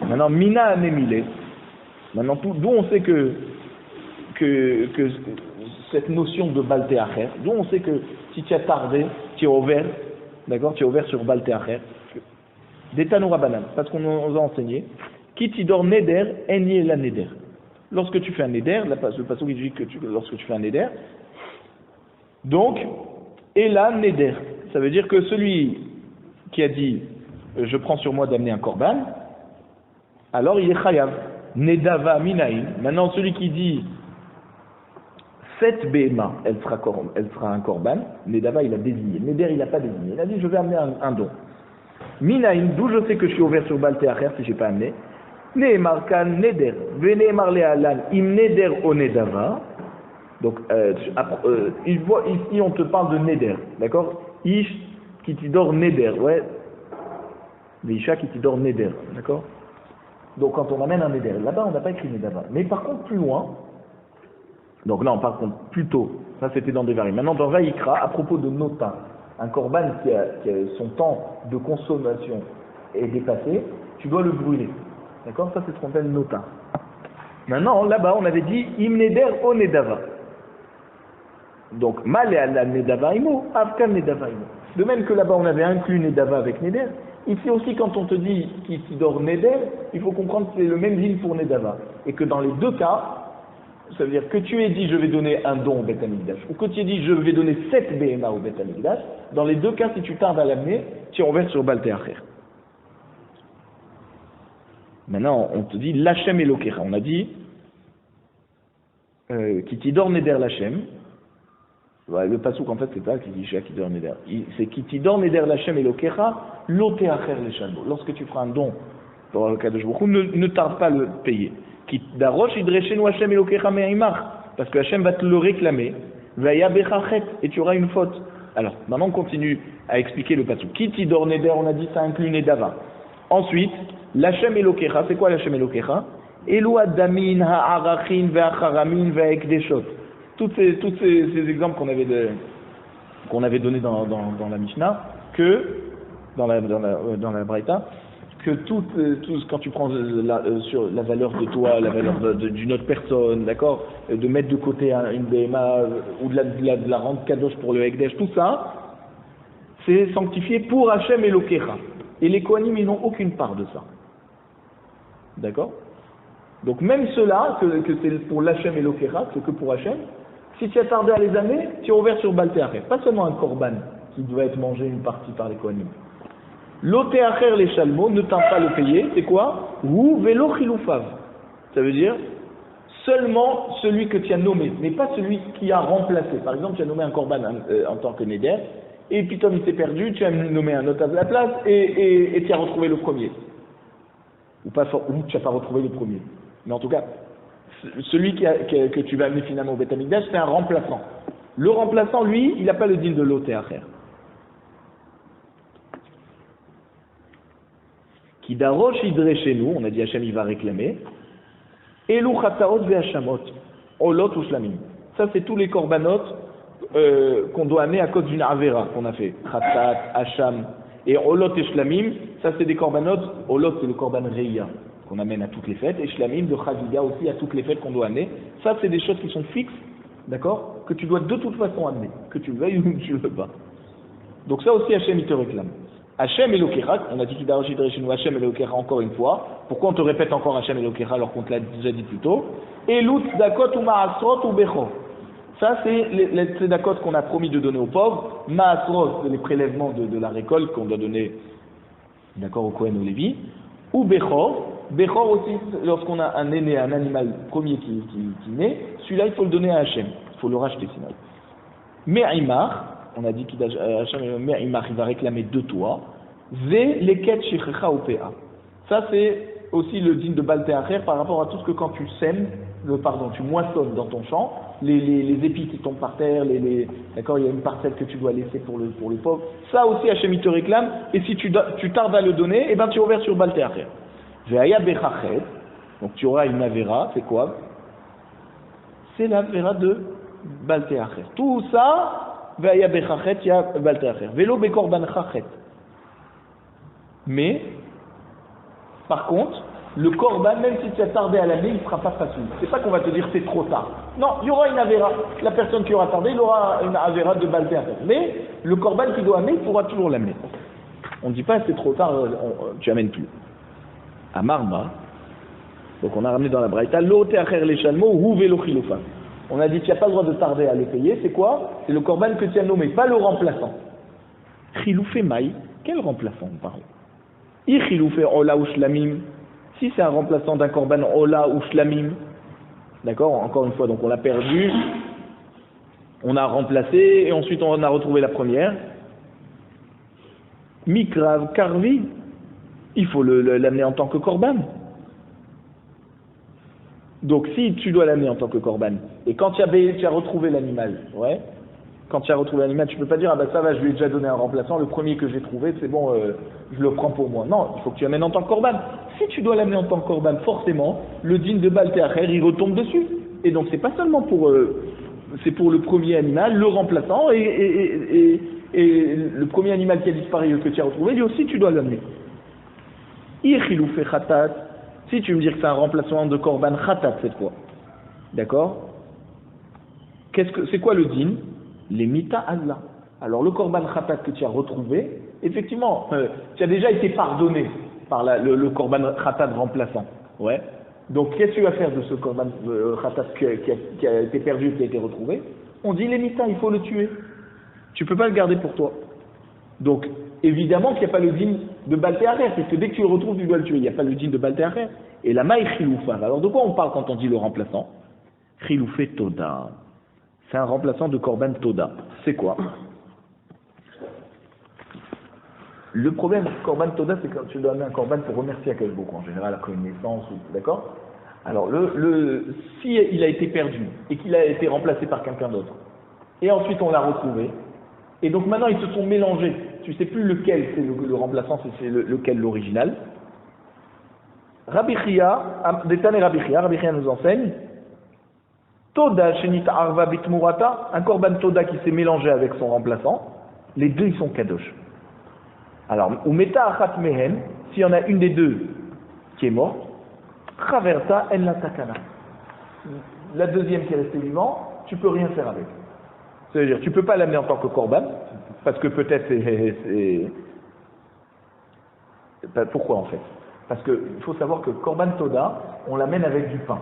Maintenant, mina anemile. Maintenant, d'où on sait que cette notion de baltéacher, d'où on sait que si tu as tardé, tu es ouvert, d'accord, tu es ouvert sur baltéacher. D'étanoura banane, parce qu'on nous a enseigné, qui tidor neder, eni la neder. Lorsque tu fais un neder, le passage qui dit que lorsque tu fais un neder, donc, et la neder, ça veut dire que celui qui a dit je prends sur moi d'amener un korban, alors il est chayav. Nedava minaïn. Maintenant, celui qui dit cette béma, elle sera un korban, Nedava il a désigné. Neder il n'a pas désigné. Il a dit je vais amener un don. Minaïn, d'où je sais que je suis ouvert sur Baltéacher si je n'ai pas amené. Nehemar kan neder. Venehemar le alan im neder o nedava. Donc, ici on te parle de neder, d'accord? Ish qui tidor neder, ouais. Isha qui tidor neder, d'accord? Donc quand on amène un neder, là-bas on n'a pas écrit nedava. Mais par contre plus loin, donc là on parle plus tôt, ça c'était dans Devarim. Maintenant dans Vaïkra, à propos de Nota, un korban qui a son temps de consommation est dépassé, tu dois le brûler. D'accord? Ça c'est ce qu'on appelle Nota. Maintenant là-bas on avait dit im neder o nedava. Donc mal la nedava imo, afkan nedava imo. De même que là-bas on avait inclus nedava avec neder, ici aussi quand on te dit qui dort neder, il faut comprendre que c'est le même din pour nedava. Et que dans les deux cas, ça veut dire que tu aies dit je vais donner un don au Beth Amikdash, ou que tu aies dit je vais donner 7 BMA au Beth Amikdash, dans les deux cas, si tu tardes à l'amener, tu es ouvert sur Baltéacher. Maintenant, on te dit Lachem Elokecha. On a dit qui tidor neder Lachem. Le pasouk en fait c'est pas qui dit qui tidor neder. C'est qui tidor neder Lachem Elokecha, loteacher le shalbo. Lorsque tu feras un don pour le cas de Jbouchou, ne tarde pas à le payer. Qui d'aroche idrechenu Hashem Elokecha me'imach, parce que Hashem va te le réclamer. Vaya bechachet, et tu auras une faute. Alors, maintenant on continue à expliquer le pasouk. Qui tidor neder, on a dit ça inclut nedava. Ensuite, l'Hashem Elokecha, c'est quoi l'Hashem Elokecha? Elu adamin ha'arachin ve'acharamin ve'ekdeshot. Tous ces exemples qu'on avait donnés dans la Mishnah, que dans la Braïta, que tout quand tu prends sur la valeur de toi, la valeur d'une autre personne, d'accord, de mettre de côté une BMA ou de la rendre kadosh pour le Ekdesh, tout ça, c'est sanctifié pour Hachem et Lokecha. Et les Kohanim, ils n'ont aucune part de ça. D'accord? Donc même ceux-là, que c'est pour l'Hachem et Lokecha, c'est que pour Hachem, si tu as tardé à les amener, tu es ouvert sur Baltéacher. Pas seulement un korban qui doit être mangé une partie par les Kohanim. Loteacher les chalmo, ne tente pas le payer, c'est quoi? Ou velo chiloufav. Ça veut dire seulement celui que tu as nommé, mais pas celui qui a remplacé. Par exemple, tu as nommé un korban en tant que neder, et puis comme il s'est perdu, tu as nommé un autre à la place, et tu as retrouvé le premier. Ou tu n'as pas retrouvé le premier. Mais en tout cas, celui que tu vas amener finalement au Beth Amikdash, c'est un remplaçant. Le remplaçant, lui, il n'a pas le din de Loteacher. Qui darosh idre chez nous, on a dit Hachem il va réclamer. Elu chataot ve'hashamot, olot ou shlamim. Ça c'est tous les korbanot qu'on doit amener à cause d'une avera qu'on a fait. Chatat, hasham et olot et shlamim, ça c'est des korbanot. Olot c'est le korban reya qu'on amène à toutes les fêtes et shlamim de chagiga aussi à toutes les fêtes qu'on doit amener. Ça c'est des choses qui sont fixes, d'accord, que tu dois de toute façon amener, que tu le veuilles ou que tu le veux pas. Donc ça aussi Hachem il te réclame. Hachem Elokecha, on a dit qu'il a enregistré chez nous Hachem Elokecha encore une fois. Pourquoi on te répète encore Hachem Elokecha alors qu'on te l'a déjà dit plus tôt? Et l'out dakot ou maasrot ou becho. Ça c'est les tzedakot qu'on a promis de donner aux pauvres. Maasrot, c'est les prélèvements de la récolte qu'on doit donner, d'accord, au Kohen ou Lévi. Ou bechor. Bechor aussi, lorsqu'on a un aîné, un animal premier qui naît, celui-là il faut le donner à Hachem. Il faut le racheter sinon. Me'imar. On a dit qu'il va réclamer de toi. Ça c'est aussi le din de Baltéacher par rapport à tout ce que quand tu sèmes, tu moissonnes dans ton champ, les épis qui tombent par terre, d'accord, il y a une parcelle que tu dois laisser pour le pauvre. Ça aussi Hachem il te réclame, et si tu tardes à le donner, eh ben tu es ouvert sur Baltéacher. Donc tu auras une avera, c'est quoi? C'est l'avera de Baltéacher. Tout ça. Vaya bechachet ya balteacher. Velo bekorban chachet. Mais, par contre, le korban, même si tu as tardé à l'amener, il ne sera pas facile. C'est pas qu'on va te dire c'est trop tard. Non, il y aura une avéra. La personne qui aura tardé, il aura une avéra de balté à faire. Mais le korban qu'il doit amener, il pourra toujours l'amener. On ne dit pas c'est trop tard, tu amènes plus. À Marma, donc on a ramené dans la Braïta, l'ote acher les chalmo ou velo chiloufa. On a dit qu'il n'y a pas le droit de tarder à les payer. C'est quoi? C'est le korban que tu as nommé, pas le remplaçant. Chiloufé maï, quel remplaçant on parle? I chiloufé ola ou shlamim. Si c'est un remplaçant d'un korban ola ou shlamim, d'accord? Encore une fois, donc on l'a perdu, on a remplacé et ensuite on a retrouvé la première. Mikrav karvi, il faut l'amener en tant que korban. Donc si tu dois l'amener en tant que korban, et quand tu as retrouvé l'animal, ouais, quand tu as retrouvé l'animal, tu peux pas dire ah ben ça va, je lui ai déjà donné un remplaçant, le premier que j'ai trouvé, c'est bon, je le prends pour moi. Non, il faut que tu l'amènes en tant que korban. Si tu dois l'amener en tant que korban, forcément, le din de Balté Acher, il retombe dessus. Et donc c'est pas seulement pour, c'est pour le premier animal, le remplaçant, et le premier animal qui a disparu que tu as retrouvé, lui aussi tu dois l'amener. Si tu me dis que c'est un remplacement de korban khatat cette fois, d'accord? C'est quoi le din? Les mita Allah. Alors le korban khatat que tu as retrouvé, effectivement, tu as déjà été pardonné par le korban khatat remplaçant. Ouais. Donc qu'est-ce que tu vas faire de ce korban khatat qui a été perdu, qui a été retrouvé? On dit les mita, il faut le tuer. Tu peux pas le garder pour toi. Donc évidemment qu'il n'y a pas le din de Balté Acher, parce que dès que tu le retrouves, tu dois le tuer. Il n'y a pas le din de Balté Acher. Et la maï chiloufa. Alors de quoi on parle quand on dit le remplaçant? Chiloufé toda. C'est un remplaçant de korban toda. C'est quoi? Le problème de korban toda, c'est quand tu dois amener un korban pour remercier à quelqu'un, en général après une naissance, d'accord? Alors si il a été perdu et qu'il a été remplacé par quelqu'un d'autre, et ensuite on l'a retrouvé, et donc maintenant ils se sont mélangés, tu sais plus lequel c'est le remplaçant, c'est lequel l'original. Rabbi Chia, Rabbi Chia nous enseigne Toda shenita arva bitmurata, un korban toda qui s'est mélangé avec son remplaçant, les deux ils sont kadosh. Alors, ou meta achat mehen, s'il y en a une des deux qui est morte, traversa en la takana. La deuxième qui est restée vivante, tu peux rien faire avec. C'est-à-dire, tu peux pas l'amener en tant que korban, parce que peut-être c'est pourquoi en fait? Parce qu'il faut savoir que korban toda, on l'amène avec du pain.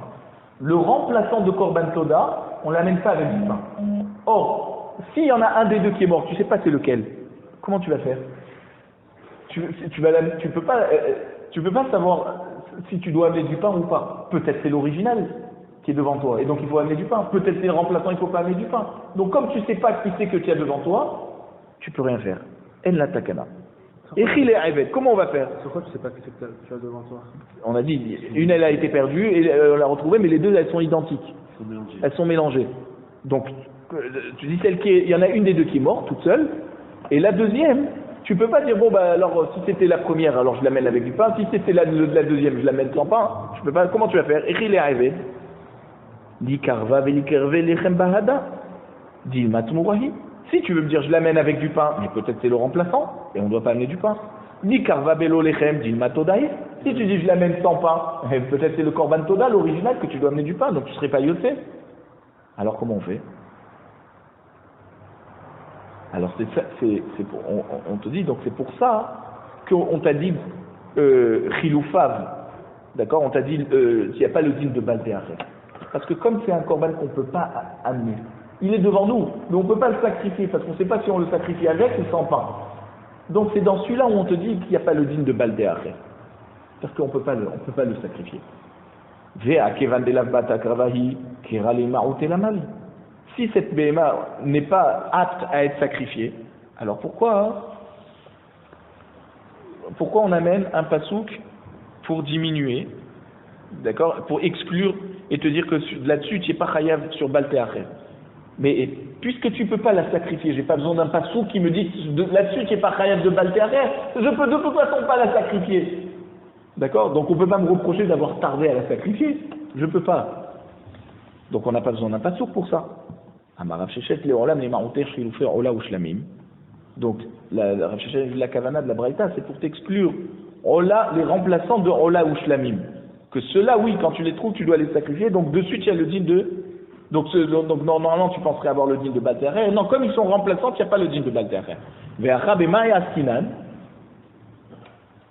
Le remplaçant de korban toda, on l'amène pas avec du pain. Or, s'il y en a un des deux qui est mort, tu sais pas c'est lequel. Comment tu vas faire? Tu peux pas savoir si tu dois amener du pain ou pas. Peut-être c'est l'original qui est devant toi, et donc il faut amener du pain. Peut-être c'est le remplaçant, il faut pas amener du pain. Donc comme tu sais pas qui c'est que tu as devant toi, tu peux rien faire. En la takana. Et comment on va faire? Sur quoi tu sais pas qui c'est que tu as devant toi? On a dit, une elle a été perdue et on l'a retrouvée, mais les deux elles sont identiques. Elles sont mélangées. Donc, tu dis il y en a une des deux qui est morte toute seule, et la deuxième, tu peux pas dire bon bah alors si c'était la première, alors je l'amène avec du pain, si c'était la deuxième, je l'amène sans pain. Tu peux pas. Comment tu vas faire? Echil et Aïvé. Di karva velikerve lechem bahada. Di matmourahi. Si tu veux me dire je l'amène avec du pain, mais peut-être c'est le remplaçant, et on ne doit pas amener du pain. Ni karva belo lechem dilma todaï. Si tu dis je l'amène sans pain, peut-être c'est le korban toda, l'original, que tu dois amener du pain, donc tu ne serais pas yossé. Alors comment on fait? Alors on te dit, donc c'est pour ça qu'on t'a dit chiloufav, d'accord? On t'a dit qu'il n'y a pas le din de Balté Acher. Parce que comme c'est un korban qu'on ne peut pas amener, il est devant nous, mais on ne peut pas le sacrifier, parce qu'on ne sait pas si on le sacrifie avec ou sans pain. Donc c'est dans celui-là où on te dit qu'il n'y a pas le din de Balté Acher. Parce qu'on ne peut pas le sacrifier. Si cette BMA n'est pas apte à être sacrifiée, alors pourquoi on amène un pasouk pour diminuer, d'accord, pour exclure et te dire que là-dessus tu n'es pas chayav sur Balté Acher? Mais puisque tu ne peux pas la sacrifier, j'ai pas besoin d'un pasouk qui me dit là-dessus tu n'es pas chayav de Balté Acher, je peux de toute façon pas la sacrifier. D'accord? Donc on ne peut pas me reprocher d'avoir tardé à la sacrifier. Je ne peux pas. Donc on n'a pas besoin d'un pasouk pour ça. Rav Shechet, les olam, les marouter, chiloufé, ola ou shlamim. Donc Rav Shechet, la kavana de la braïta, c'est pour t'exclure ola, les remplaçants de ola ou shlamim. Que ceux-là, oui, quand tu les trouves, tu dois les sacrifier. Donc, de suite, il y a le din de... Donc, normalement, tu penserais avoir le din de Baal Te'acher. Non, comme ils sont remplaçants, il n'y a pas le din de Baal Te'acher. Ve'acha b'ma yaskinan,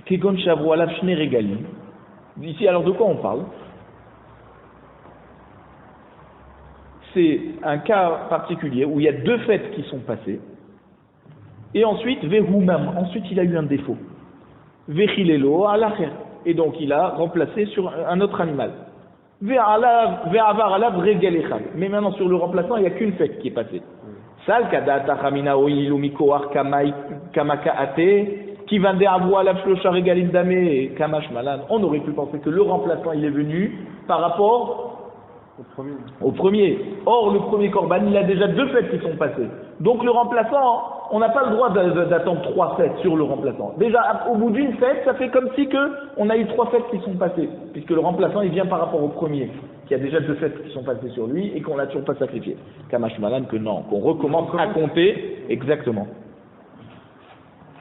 kegon shavru alav shne regalim. Ici, alors de quoi on parle? C'est un cas particulier où il y a deux fêtes qui sont passées. Et ensuite, ve'humam. Ensuite, il a eu un défaut. Ve'chilelo alacher. Et donc, il a remplacé sur un autre animal. Ve'avar alav regel echad. Mais maintenant, sur le remplaçant, il n'y a qu'une fête qui est passée. Sal kadata chamina oilu mikoar kamaka ate qui vende avou alav shlosha regalim dame kamash malan. On aurait pu penser que le remplaçant, il est venu par rapport au premier. Or, le premier korban, il a déjà deux fêtes qui sont passées. Donc, le remplaçant, on n'a pas le droit d'attendre trois fêtes sur le remplaçant. Déjà, au bout d'une fête, ça fait comme si on a eu trois fêtes qui sont passées. Puisque le remplaçant, il vient par rapport au premier, qui a déjà deux fêtes qui sont passées sur lui et qu'on n'a toujours pas sacrifié. Kamash Malan, que non, qu'on recommence à compter, exactement.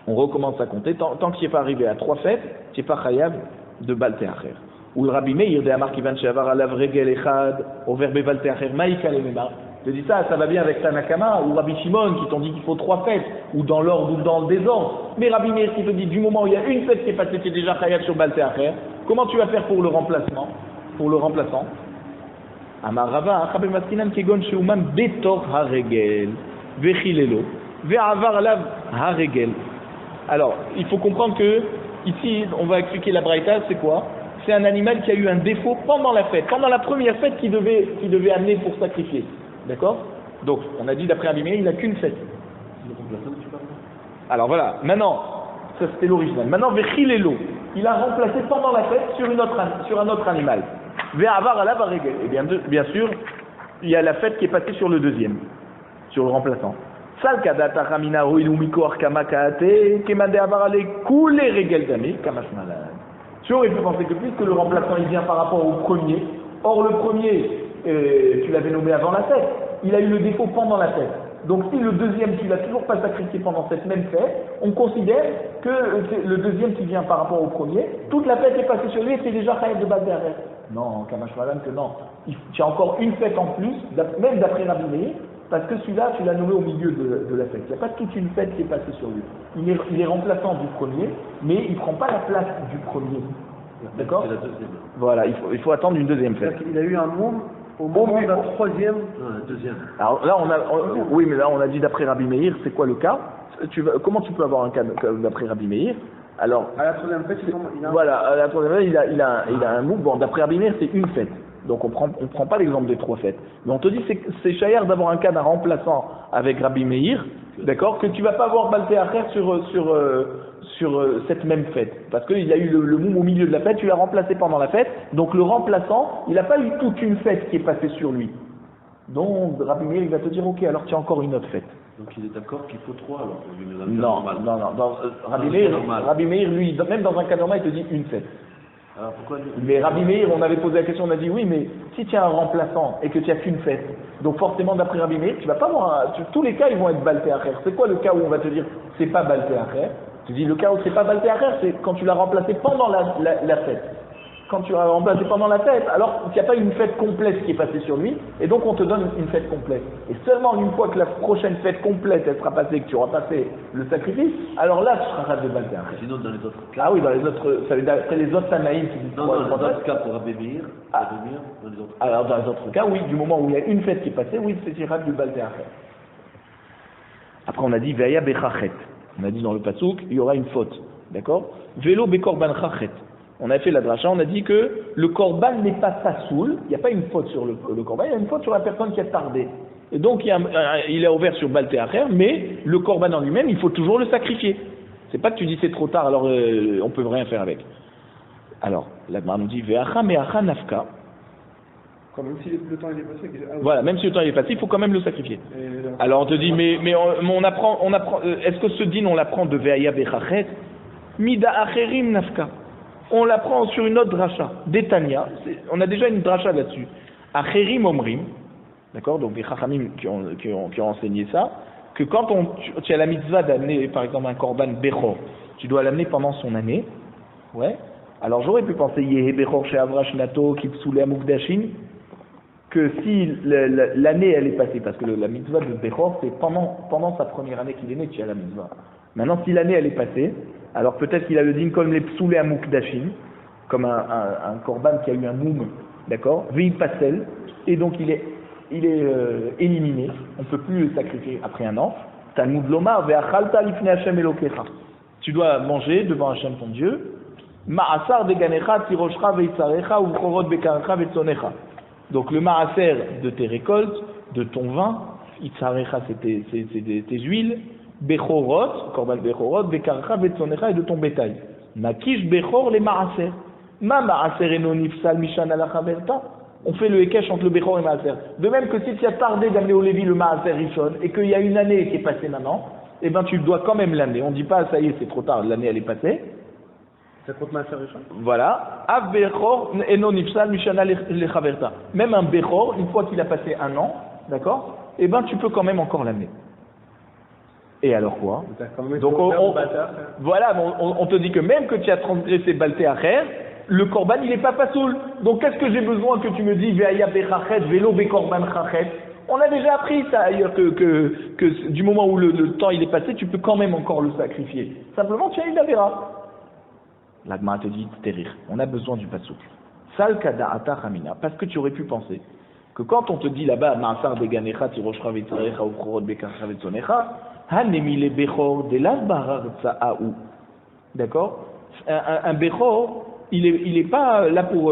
On recommence à compter, tant qu'il n'est pas arrivé à trois fêtes, tu n'es pas chayav de Baal Te'acher. Ou le Rabbi Meir de Amar Kivan Shavar Alav Regel Echad, au verbe Baal Te'acher, Maïka Lemema. Je te dis ça va bien avec Tanakama ou Rabbi Shimon qui t'ont dit qu'il faut trois fêtes, ou dans l'ordre ou dans le désordre. Mais Rabbi Meir qui te dit du moment où il y a une fête qui est passée, tu es déjà chayav sur Baal Te'acher. Comment tu vas faire pour le remplacement? Pour le remplaçant? Amar Rava, Chabel Maskinan Kegon Sheumam Betor Haregel, Vechilelo, Ve'avar Alav Haregel. Alors, il faut comprendre que, ici, on va expliquer la braïta, c'est quoi? C'est un animal qui a eu un défaut pendant la fête, pendant la première fête qu'il devait amener pour sacrifier. D'accord? Donc, on a dit d'après Abimé, il n'a qu'une fête. Alors voilà, maintenant, ça c'était l'original. Maintenant, Vechilelo, il a remplacé pendant la fête sur un autre animal. Ve'avar alav haregel. Et bien sûr, il y a la fête qui est passée sur le deuxième, sur le remplaçant. Salkadata Ramina Oilumiko Arkamakaate, Kemade Avarale, Koule Regel Dame, Kamash Malade. Tu aurais pu penser que puisque le remplaçant il vient par rapport au premier, or le premier, tu l'avais nommé avant la fête, il a eu le défaut pendant la fête. Donc si le deuxième, tu l'as toujours pas sacrifié pendant cette même fête, on considère que le deuxième qui vient par rapport au premier, toute la fête est passée sur lui et c'est déjà chayav de Baal Te'acher. Non, Kamash Malade, que non. Tu as encore une fête en plus, même d'après Rabbi Meir, parce que celui-là, tu l'as nommé au milieu de la fête. Il n'y a pas toute une fête qui est passée sur lui. Il est remplaçant du premier, mais il ne prend pas la place du premier. D'accord? C'est la deuxième. Voilà, il faut attendre une deuxième fête. Il a eu un monde au moment de la troisième. Non, la deuxième. Alors là, oui, mais là, on a dit d'après Rabbi Meir, c'est quoi le cas? Comment tu peux avoir un cas d'après Rabbi Meir? Alors, À la troisième fête, il a voilà, à la troisième fête, il a un mot. Bon, d'après Rabbi Meir, c'est une fête. Donc on prend pas l'exemple des trois fêtes. Mais on te dit c'est chayar d'avoir un cas d'un remplaçant avec Rabbi Meir, d'accord, que tu vas pas avoir Baal Te'acher sur cette même fête. Parce qu'il a eu le moum au milieu de la fête, tu l'as remplacé pendant la fête, donc le remplaçant, il n'a pas eu toute une fête qui est passée sur lui. Donc Rabbi Meir, il va te dire, ok, alors tu as encore une autre fête. Donc il est d'accord qu'il faut trois alors. Non. Rabbi Meir, lui, même dans un cas normal, il te dit une fête. Alors pourquoi Mais Rabbi Meir, on avait posé la question, on a dit oui, mais si tu as un remplaçant et que tu n'as qu'une fête, donc forcément d'après Rabbi Meir, tu vas pas avoir tous les cas ils vont être Baal Te'acher. C'est quoi le cas où on va te dire c'est pas Baal Te'acher? Tu dis le cas où c'est pas Baal Te'acher, c'est quand tu l'as remplacé pendant la fête. Quand tu l'as remplacé pendant la fête, alors il n'y a pas une fête complète qui est passée sur lui, et donc on te donne une fête complète. Et seulement une fois que la prochaine fête complète elle sera passée, que tu auras passé le sacrifice, alors là tu seras rad de Baal Te'acher. Sinon dans les autres cas. Ah oui, dans les autres, ça veut dire après les autres Tanaïm qui disent Non, dans les autres cas pour Rabbi Meir, dans les autres cas. Alors dans les autres cas, oui, du moment où il y a une fête qui est passée, oui, c'est rad du Baal Te'acher. Après on a dit Ve'aya bechachet. On a dit dans le pasuk, il y aura une faute, d'accord? Vélo bekorban chachet. On a fait la dracha, on a dit que le korban n'est pas fasoul, il n'y a pas une faute sur le korban, il y a une faute sur la personne qui a tardé. Et donc il est ouvert sur Baal Te'acher, mais le korban en lui-même, il faut toujours le sacrifier. C'est pas que tu dis c'est trop tard, alors on peut rien faire avec. Alors, la Gemara nous dit Ve'acha me'acha nafka. Même si le temps il est passé. Voilà, même si le temps il est passé, il faut quand même le sacrifier. Alors on te dit, mais on apprend, est-ce que ce din on l'apprend de Ve'aya bechachet? Mida acherim nafka. On l'apprend sur une autre dracha, d'Etania. On a déjà une dracha là-dessus. Acherim omrim, d'accord, donc les chachamim qui ont enseigné ça, que quand tu as la mitzvah d'amener par exemple un korban bechor, tu dois l'amener pendant son année, ouais. Alors j'aurais pu penser Yehe Bechor She'avra Shnato Kipsule Amukdashin, que si l'année elle est passée, parce que la mitzvah de Bechor c'est pendant sa première année qu'il est né, tu as la mitzvah. Maintenant si l'année elle est passée, alors peut-être qu'il a le din comme les Psule Amukdashin, comme un korban qui a eu un moum, d'accord, Vei Pasel, et donc il est éliminé, on ne peut plus le sacrifier après un an. Talmud Lomar, Ve'achalta lifnei Hashem Elokecha. Tu dois manger devant Hashem ton Dieu. Ma'asar deganecha tiroshcha veitzarecha u'chorot bekarecha ve'tzonecha. Donc le ma'aser de tes récoltes, de ton vin, itzarecha c'est tes huiles, bechorot, korban bechorot, bekarecha ve'tzonecha et de ton bétail. Makish bechor les ma'aser. Ma ma'aser eno nifsal mishan ala chaverta. On fait le Hekesh entre le Bechor et le Maaser. De même que si tu as tardé d'amener au Lévi le Maaser Rishon et qu'il y a une année qui est passée maintenant, eh ben tu dois quand même l'amener. On ne dit pas ça y est c'est trop tard, l'année elle est passée. Ça compte Maaser Rishon. Voilà. Av Bechor eno nifsal mishana lechaverta. Même un Bechor, une fois qu'il a passé un an, d'accord, eh ben tu peux quand même encore l'amener. Et alors quoi? Donc voilà, on te dit que même que tu as transgressé Balté Acher, le korban il n'est pas pasoul. Donc qu'est-ce que j'ai besoin que tu me dis Ve'aya bechachet, vélo bekorban chachet? On a déjà appris ça ailleurs que du moment où le temps il est passé, tu peux quand même encore le sacrifier. Simplement tu as une avéra. L'Agma te dit terir. On a besoin du pasoul. Sal kada'ata chamina. Parce que tu aurais pu penser que quand on te dit là-bas ma'asar beganecha tiroshcha ve'tzarecha u'chorot bekarcha ve'tzonecha hanemi le bechor de l'asbarar tsa'aou. D'accord? Un bechor il est pas là pour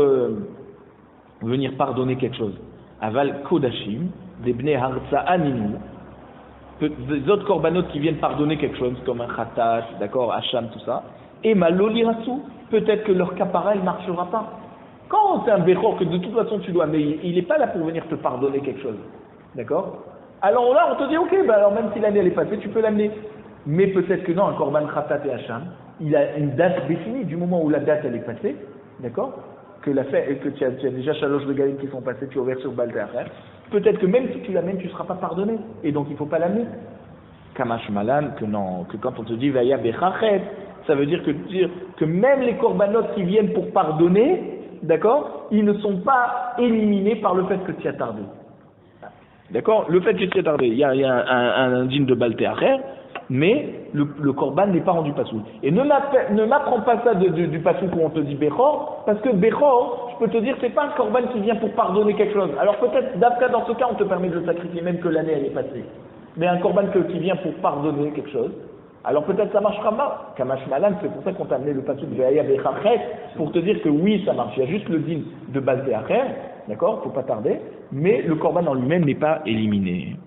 venir pardonner quelque chose. Aval kodashim, des bnei harza aninu, des autres korbanot qui viennent pardonner quelque chose, comme un khatat, d'accord, hacham, tout ça. Et malolirasu, peut-être que leur kapara, il marchera pas. Quand c'est un bechor que de toute façon tu dois, mais il n'est pas là pour venir te pardonner quelque chose. D'accord? Alors là, on te dit, ok, bah alors même si l'année elle est passée, tu peux l'amener. Mais peut-être que non, un korban khatat et hacham, il a une date définie, du moment où la date elle est passée, d'accord, que tu as déjà Shalosh de Galim qui sont passés, tu as ouvert sur Balté Acher, peut-être que même si tu l'amènes, tu ne seras pas pardonné, et donc il ne faut pas l'amener. Kamash Malan, que quand on te dit Vaya Bechachet, ça veut dire que même les corbanotes qui viennent pour pardonner, d'accord, ils ne sont pas éliminés par le fait que tu as tardé. D'accord? Le fait que tu as tardé, il y a un digne de Balté Acher, mais le korban n'est pas rendu pasoul. Et ne m'apprends pas ça du pasoul où on te dit Bechor, parce que Bechor, je peux te dire, c'est pas un korban qui vient pour pardonner quelque chose. Alors peut-être, d'après dans ce cas, on te permet de le sacrifier même que l'année elle est passée. Mais un korban qui vient pour pardonner quelque chose, alors peut-être ça marchera pas. Kamash Malan, c'est pour ça qu'on t'a amené le pasoul de Ve'aya Bechachet, pour te dire que oui, ça marche. Il y a juste le din de Balté Acher, d'accord, faut pas tarder, mais le korban en lui-même n'est pas éliminé.